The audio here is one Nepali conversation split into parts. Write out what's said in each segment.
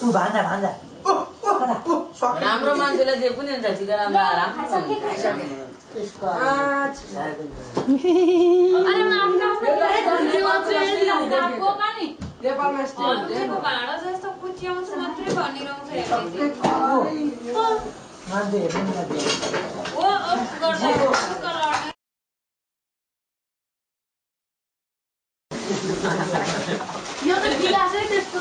ऊ भान्जा भान्जा राम्रो मान्छेलाई जे पनि हुन्छ ठिक राम्रो यो त गिलासै त्यस्तो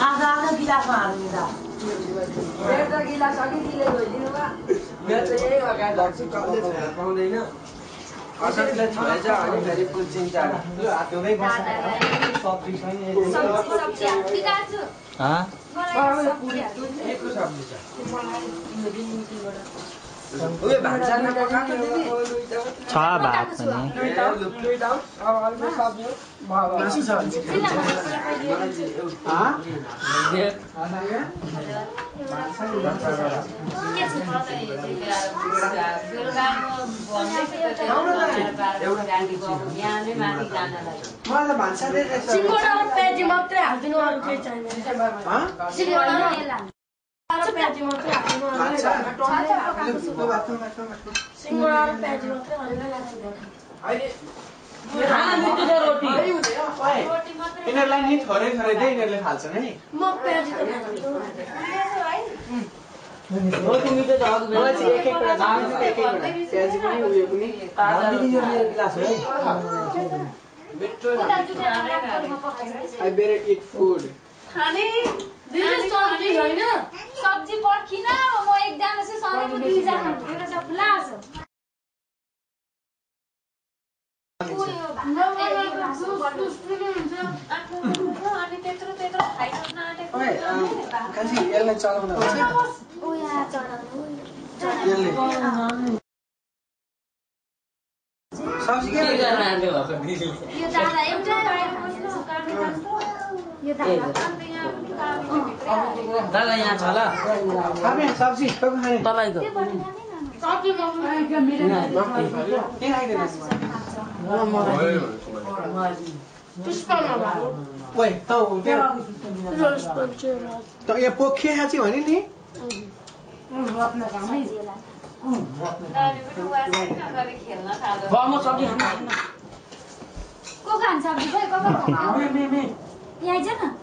आधा गिलासमा हाल्नु त एउटा गिलास अघि दिले गइदिनु भयो मेरो चाहिँ यही अगाडि लाग्छ कहिले पाउँदैन असलले छोएछ अनि फेरि पुल्चिन्छ यो हातमै बस्छ सब्जी छैन केको सब्जी छ उयो भान्सामा पकाएको दिदी छ भात पनि सिङ्गडा र प्याजी मात्रै हाल्दिनु अरू केही छैन सिङ्गडा र प्याजी मात्रै हाल्दिनु सिङ्गडा र प्याजी मात्रै यिनीहरूलाई नि थोरै थोरै दे यिनीहरूले खाल्छन् है म प्याजी त I better eat food. सब्जी पर्खिन म एकजना चाहिँ सधैँ दुईजना एउटा त खुलास अनि त्यत्रो त्यत्रो खाइसक्न आँटेको यसलाई चलाउन सब्जी के यो दादा एउटै यो दादा यहाँ छ ल खाने सब्जी खाने तपाईँको ओइ त यहाँ पोखे खाँची भने नि को खान्छ सब्जी खै यहाँ आइज न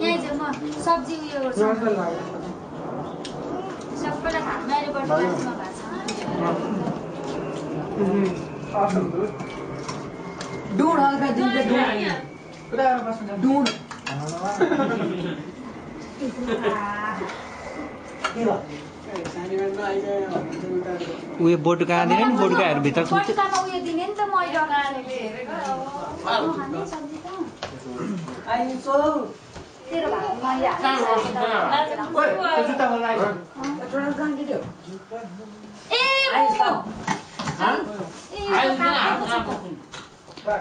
यहाँ आइज म सब्जी उयो गर्छु सबैलाई खानु मैले बर्तनमा भएको डुड हल्का दिन्छ डुड उयो बोटुका दिने नि बोटुकाहरू भित्र बटुकामा उयो दिने नि त मैले अगाडि हेरेको खाने सब्जी त तेरो भागमा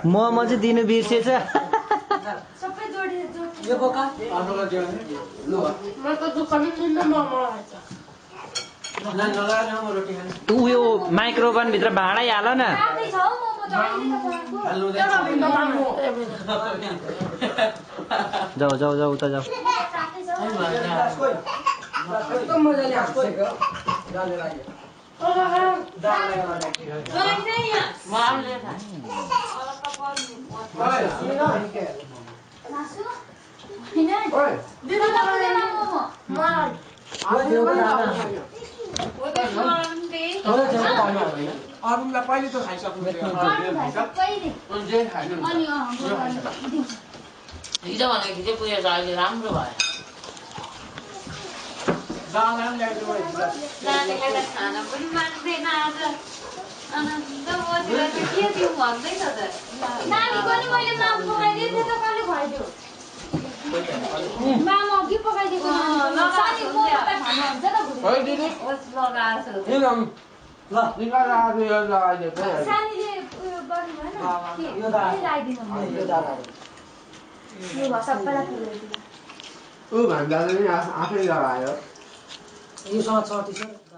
मोमो चाहिँ दिनु बिर्सेछ सबै जोडेर यो बोका उयो माइक्रोभन भित्र भाँडै हाल न जाऊ जाऊ जाऊ उता जाऊ अरूलाई पहिले त खाइसक्नु हिजो भनेको चाहिँ पुगेछ अहिले राम्रो भयो खाना पनि मान्दैन आज आनन्द बसेर के दिउँ भन्दैछ त नानीको नि मैले माम पकाइदिएँ त कहिले खुवाइदियो माम अघि पकाइदिएको सानीले उयो गर्नु भएन लगाइदिनु सबैलाई ऊ भन्दा पनि आफै लगायो योसँग 34 छ